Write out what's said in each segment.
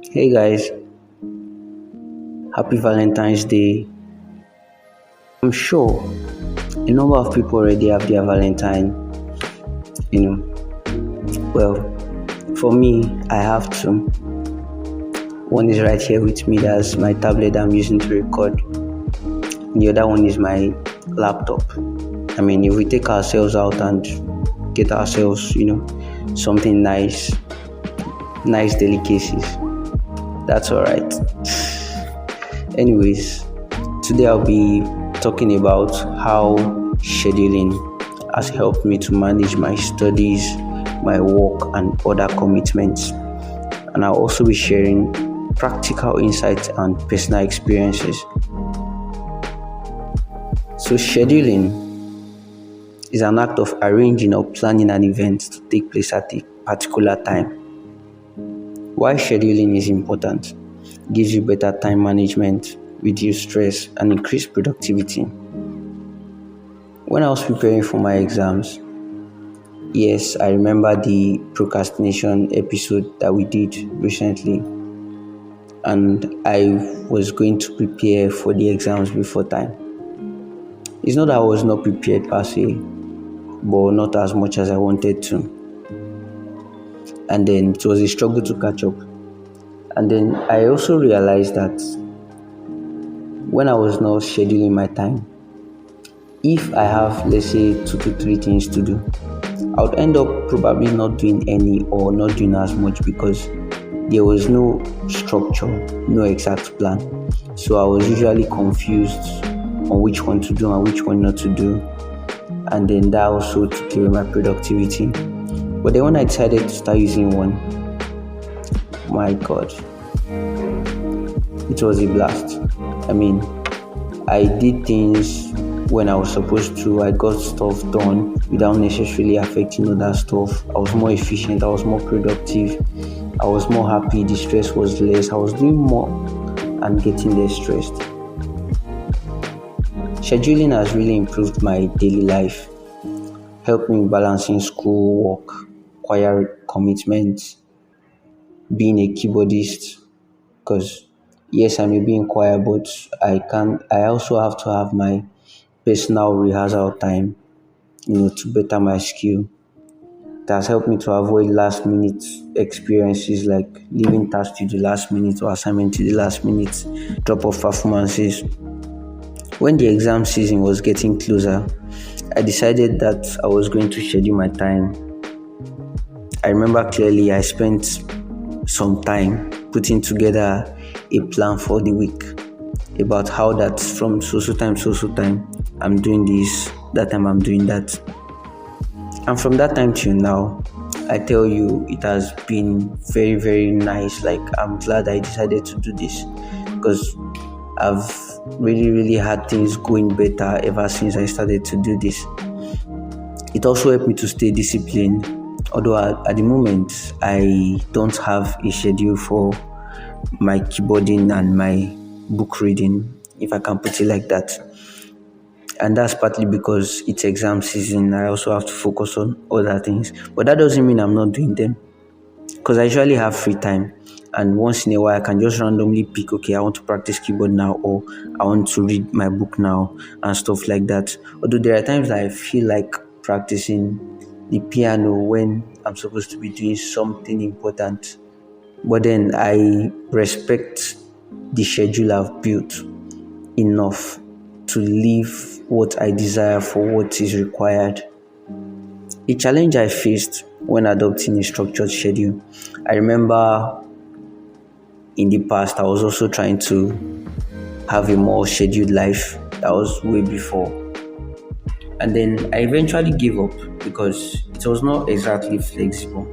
Hey guys, happy Valentine's Day. I'm sure a number of people already have their Valentine, you know. Well, for me, I have two. One is right here with me, that's my tablet I'm using to record. The other one is my laptop. I mean, if we take ourselves out and get ourselves, something nice delicacies, that's alright. Anyways, today I'll be talking about how scheduling has helped me to manage my studies, my work, and other commitments. And I'll also be sharing practical insights and personal experiences. So, scheduling is an act of arranging or planning an event to take place at a particular time. Why scheduling is important? It gives you better time management, reduce stress, and increase productivity. When I was preparing for my exams, yes, I remember the procrastination episode that we did recently, and I was going to prepare for the exams before time. It's not that I was not prepared per se, but not as much as I wanted to. And then it was a struggle to catch up. And then I also realized that when I was not scheduling my time, if I have, let's say, 2 to 3 things to do, I would end up probably not doing any or not doing as much because there was no structure, no exact plan. So I was usually confused on which one to do and which one not to do. And then that also took away my productivity. But then when I decided to start using one, my God, it was a blast. I mean, I did things when I was supposed to. I got stuff done without necessarily affecting other stuff. I was more efficient, I was more productive, I was more happy, the stress was less, I was doing more and getting less stressed. Scheduling has really improved my daily life, helped me balancing school, work, choir commitments, being a keyboardist, because yes, I may be in choir, but I also have to have my personal rehearsal time, to better my skill. It has helped me to avoid last minute experiences like leaving tasks to the last minute or assignment to the last minute, drop off performances. When the exam season was getting closer, I decided that I was going to schedule my time. I remember clearly I spent some time putting together a plan for the week about how that from so time I'm doing this, that time I'm doing that. And from that time till now, I tell you, it has been very, very nice. Like, I'm glad I decided to do this because I've really had things going better ever since I started to do this. It also helped me to stay disciplined, although at the moment I don't have a schedule for my keyboarding and my book reading, if I can put it like that. And that's partly because it's exam season. I also have to focus on other things, but that doesn't mean I'm not doing them, because I usually have free time, and once in a while I can just randomly pick, okay, I want to practice keyboard now, or I want to read my book now, and stuff like that. Although there are times that I feel like practicing the piano when I'm supposed to be doing something important, but then I respect the schedule I've built enough to leave what I desire for what is required. A challenge I faced when adopting a structured schedule, I remember in the past I was also trying to have a more scheduled life. That was way before. And then I eventually gave up because it was not exactly flexible.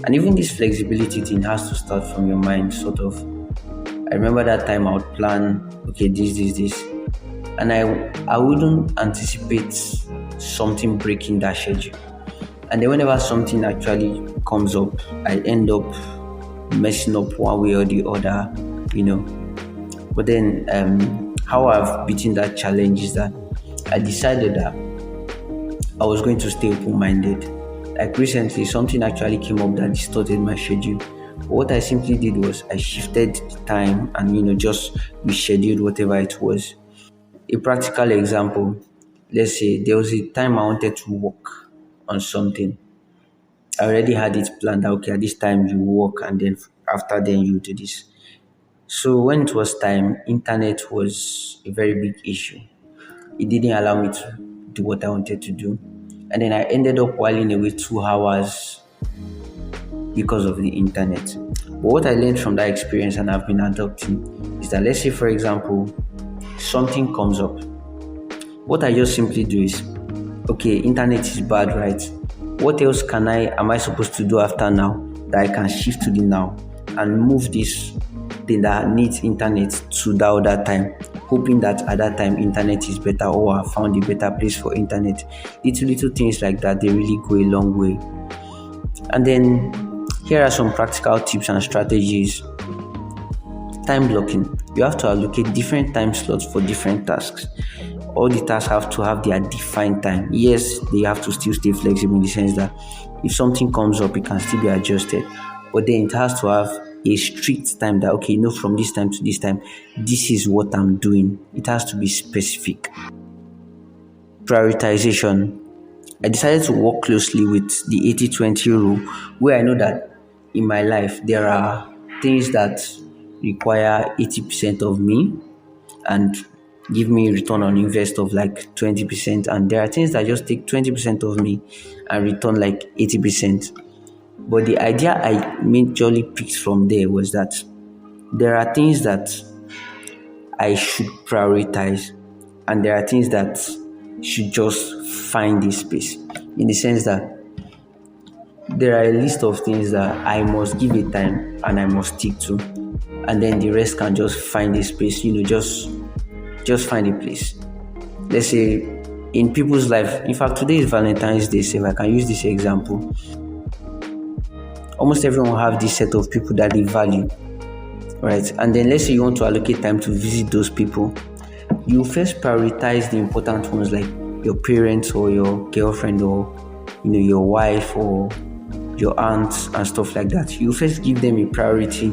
And even this flexibility thing has to start from your mind, sort of. I remember that time I would plan, okay, this. And I wouldn't anticipate something breaking that schedule. And then whenever something actually comes up, I end up messing up one way or the other, But then how I've beaten that challenge is that I decided that I was going to stay open-minded. Like recently, something actually came up that distorted my schedule, What I simply did was I shifted the time and just rescheduled whatever it was. A practical example, let's say there was a time I wanted to work on something. I already had it planned that okay, at this time you work and then after then you do this. So when it was time, internet was a very big issue. It didn't allow me to do what I wanted to do. And then I ended up whiling away 2 hours because of the internet. But what I learned from that experience and I've been adopting is that, let's say for example, something comes up. What I just simply do is, okay, internet is bad, right? What else am I supposed to do after now that I can shift to the now and move this thing that needs internet to the other time, hoping that at that time internet is better or I found a better place for internet. Little things like that, they really go a long way. And then here are some practical tips and strategies. Time blocking. You have to allocate different time slots for different tasks. All the tasks have to have their defined time. Yes, they have to still stay flexible in the sense that if something comes up, it can still be adjusted. But then it has to have a strict time that, okay, from this time to this time, this is what I'm doing. It has to be specific. Prioritization. I decided to work closely with the 80-20 rule, where I know that in my life, there are things that require 80% of me and give me return on invest of like 20%. And there are things that just take 20% of me and return like 80%. But the idea I majorly picked from there was that there are things that I should prioritize and there are things that should just find a space, in the sense that there are a list of things that I must give a time and I must stick to, and then the rest can just find a space, just find a place. Let's say in people's life, in fact today is Valentine's Day, so if I can use this example, almost everyone will have this set of people that they value, right? And then let's say you want to allocate time to visit those people. You first prioritize the important ones like your parents or your girlfriend or your wife or your aunts and stuff like that. You first give them a priority,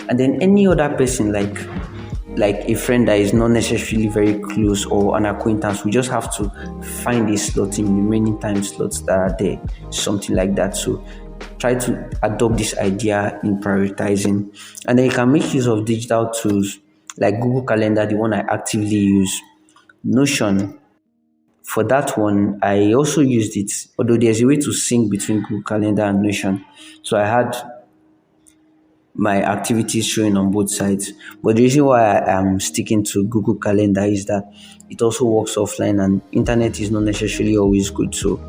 and then any other person like a friend that is not necessarily very close or an acquaintance, we just have to find a slot in the remaining time slots that are there, something like that. So try to adopt this idea in prioritizing, and then you can make use of digital tools like Google Calendar, the one I actively use. Notion, for that one, I also used it, although there's a way to sync between Google Calendar and Notion. So I had my activities showing on both sides. But the reason why I am sticking to Google Calendar is that it also works offline and internet is not necessarily always good. So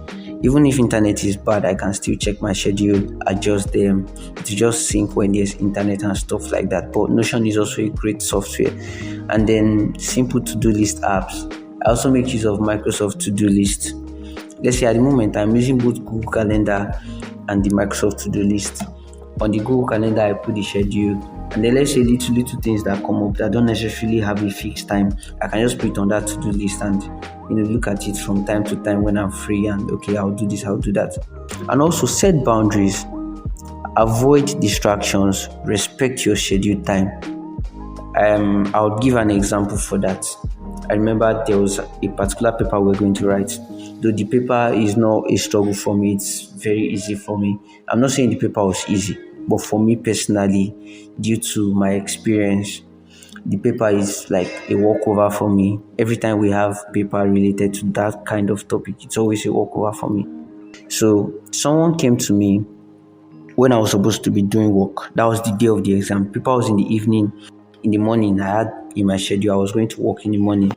even if internet is bad, I can still check my schedule, adjust them to just sync when there's internet and stuff like that. But Notion is also a great software. And then simple to-do list apps. I also make use of Microsoft to-do list. Let's say at the moment I'm using both Google Calendar and the Microsoft to-do list. On the Google Calendar, I put the schedule, and then let's say little things that come up that don't necessarily have a fixed time. I can just put it on that to-do list and look at it from time to time when I'm free and okay, I'll do this, I'll do that. And also set boundaries, avoid distractions, respect your scheduled time. I'll give an example for that. I remember there was a particular paper we're going to write. Though the paper is not a struggle for me, it's very easy for me. I'm not saying the paper was easy, but for me personally, due to my experience, the paper is like a walkover for me. Every time we have paper related to that kind of topic, it's always a walkover for me. So someone came to me when I was supposed to be doing work. That was the day of the exam. Paper was in the evening. In the morning, I had in my schedule, I was going to work in the morning.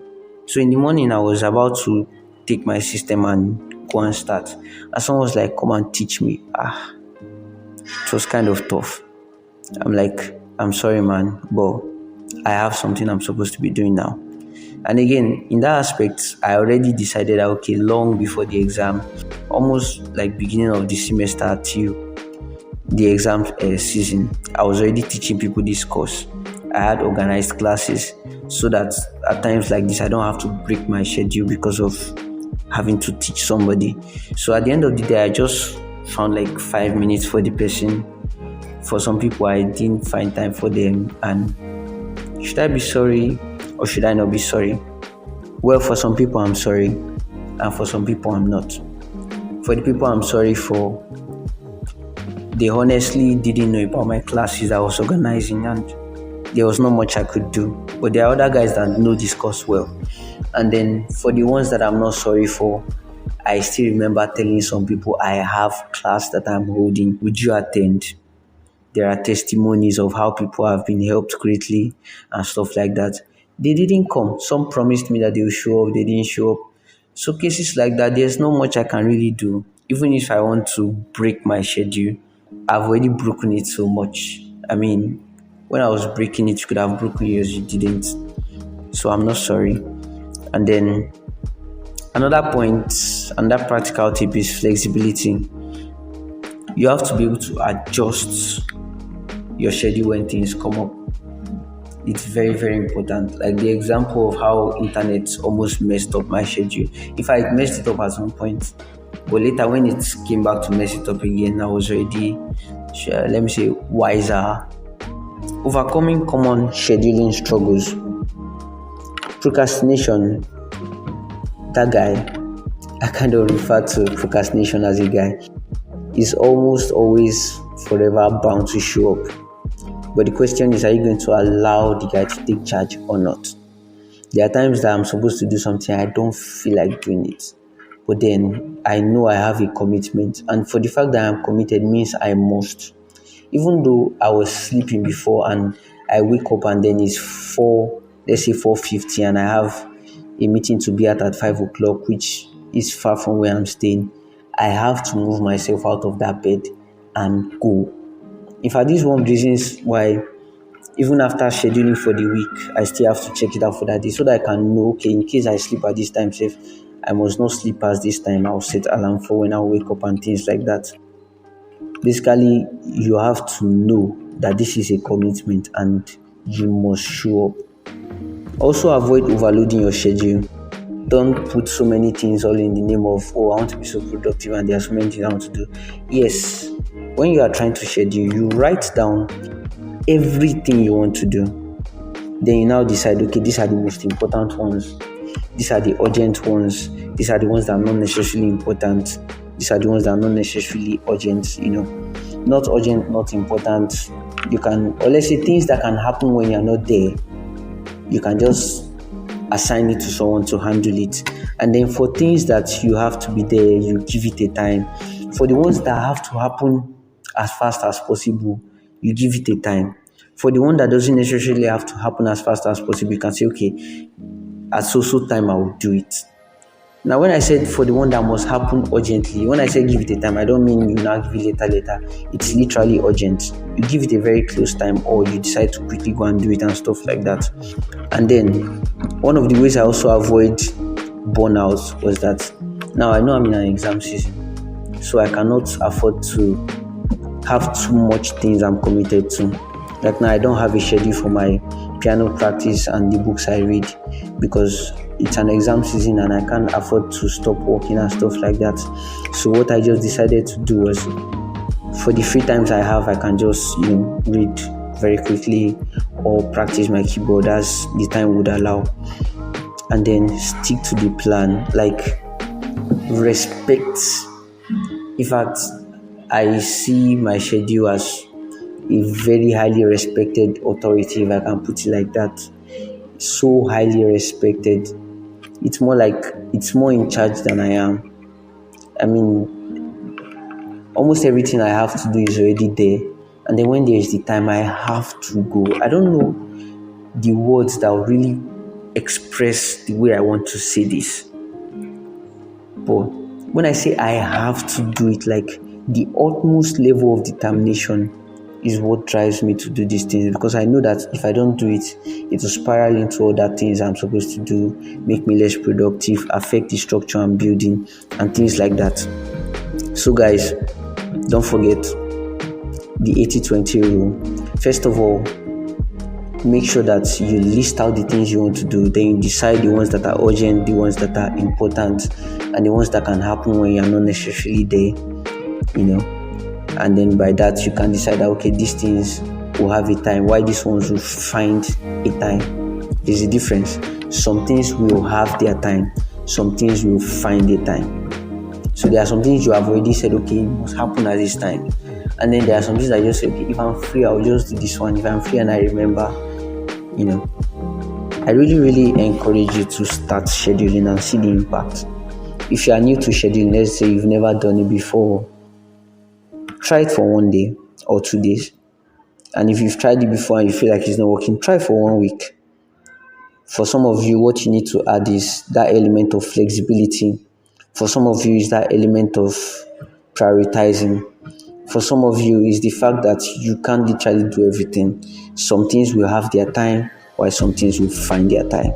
So in the morning, I was about to take my system and go and start. And someone was like, come and teach me. It was kind of tough. I'm like, I'm sorry, man, but I have something I'm supposed to be doing now. And again, in that aspect, I already decided that, okay, long before the exam, almost like beginning of the semester till the exam season, I was already teaching people this course. I had organized classes so that at times like this, I don't have to break my schedule because of having to teach somebody. So at the end of the day, I just found like 5 minutes for the person For some people, I didn't find time for them. And should I be sorry or should I not be sorry? Well, for some people, I'm sorry. And for some people, I'm not. For the people I'm sorry for, they honestly didn't know about my classes I was organizing, and there was not much I could do. But there are other guys that know this course well. And then for the ones that I'm not sorry for, I still remember telling some people I have class that I'm holding. Would you attend? There are testimonies of how people have been helped greatly and stuff like that. They didn't come. Some promised me that they will show up, they didn't show up. So cases like that, there's not much I can really do. Even if I want to break my schedule, I've already broken it so much. I mean, when I was breaking it, you could have broken yours, you didn't. So I'm not sorry. And then another point, another practical tip is flexibility. You have to be able to adjust your schedule when things come up. It's very, very important. Like the example of how internet almost messed up my schedule. If I messed it up at some point, but later when it came back to mess it up again, I was already, let me say, wiser. Overcoming common scheduling struggles. Procrastination. That guy, I kind of refer to procrastination as a guy, is almost always forever bound to show up. But the question is, are you going to allow the guy to take charge or not? There are times that I'm supposed to do something, I don't feel like doing it. But then I know I have a commitment. And for the fact that I'm committed means I must. Even though I was sleeping before and I wake up and then it's 4:50 and I have a meeting to be at 5 o'clock, which is far from where I'm staying, I have to move myself out of that bed and go. In fact, this is one of the reasons why even after scheduling for the week, I still have to check it out for that day so that I can know, okay, in case I sleep at this time, safe, I must not sleep past this time. I'll set alarm for when I wake up and things like that. Basically, you have to know that this is a commitment and you must show up. Also, avoid overloading your schedule. Don't put so many things all in the name of, I want to be so productive and there are so many things I want to do. Yes, when you are trying to schedule, you write down everything you want to do. Then you now decide, okay, these are the most important ones. These are the urgent ones. These are the ones that are not necessarily important. These are the ones that are not necessarily urgent, Not urgent, not important. You can, or let's say things that can happen when you're not there. You can just assign it to someone to handle it. And then for things that you have to be there, you give it a time. For the ones that have to happen as fast as possible, you give it a time. For the one that doesn't necessarily have to happen as fast as possible, you can say, okay, at so time I will do it. Now, when I said for the one that must happen urgently, when I say give it a time, I don't mean you now give it later. It's literally urgent. You give it a very close time, or you decide to quickly go and do it and stuff like that. And then one of the ways I also avoid burnout was that now I know I'm in an exam season, so I cannot afford to have too much things I'm committed to. Like now, I don't have a schedule for my piano practice and the books I read because it's an exam season and I can't afford to stop working and stuff like that. So what I just decided to do was, for the free times I have, I can just read very quickly or practice my keyboard as the time would allow, and then stick to the plan. Like, respect. In fact, I see my schedule as a very highly respected authority, if I can put it like that. So highly respected. It's more like it's more in charge than I am. I mean, almost everything I have to do is already there. And then when there is the time, I have to go. I don't know the words that will really express the way I want to say this. But when I say I have to do it, like the utmost level of determination is what drives me to do these things, because I know that if I don't do it, it will spiral into other things I'm supposed to do, make me less productive, affect the structure I'm building, and things like that. So guys, don't forget the 80-20 rule. First of all, make sure that you list out the things you want to do. Then you decide the ones that are urgent, the ones that are important, and the ones that can happen when you're not necessarily there. and then by that you can decide that okay, these things will have a time, why these ones will find a time. There's a difference. Some things will have their time, some things will find a time. So there are some things you have already said, okay, it must happen at this time. And then there are some things that you just say, okay, if I'm free, I'll just do this one. If I'm free and I remember, I really encourage you to start scheduling and see the impact. If you are new to scheduling, let's say you've never done it before, try it for 1 day or 2 days. And if you've tried it before and you feel like it's not working, try for 1 week. For some of you, what you need to add is that element of flexibility. For some of you, is that element of prioritizing. For some of you, is the fact that you can't literally do everything. Some things will have their time, while some things will find their time.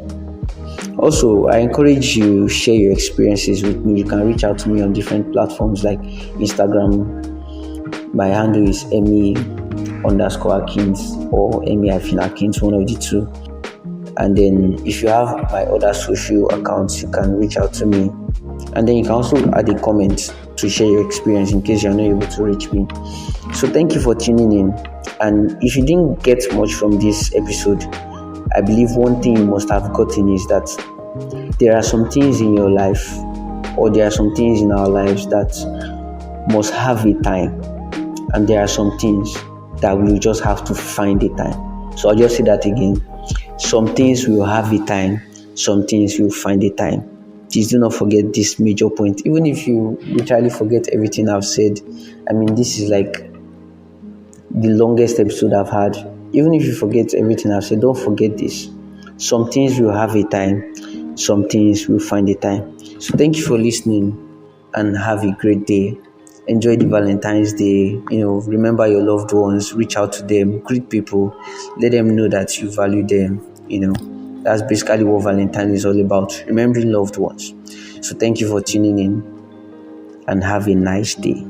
Also, I encourage you share your experiences with me. You can reach out to me on different platforms like Instagram. My handle is Emmy_Akins or Emmy-Akins, one of the two. And then if you have my other social accounts, you can reach out to me. And then you can also add a comment to share your experience in case you're not able to reach me. So thank you for tuning in. And if you didn't get much from this episode, I believe one thing you must have gotten is that there are some things in your life, or there are some things in our lives that must have a time. And there are some things that we just have to find a time. So I'll just say that again. Some things will have a time, some things will find a time. Please do not forget this major point. Even if you literally forget everything I've said, this is like the longest episode I've had. Even if you forget everything I've said, don't forget this. Some things will have a time, some things will find a time. So thank you for listening and have a great day. Enjoy the Valentine's Day. Remember your loved ones, reach out to them, greet people, let them know that you value them. That's basically what Valentine is all about, remembering loved ones. So thank you for tuning in and have a nice day.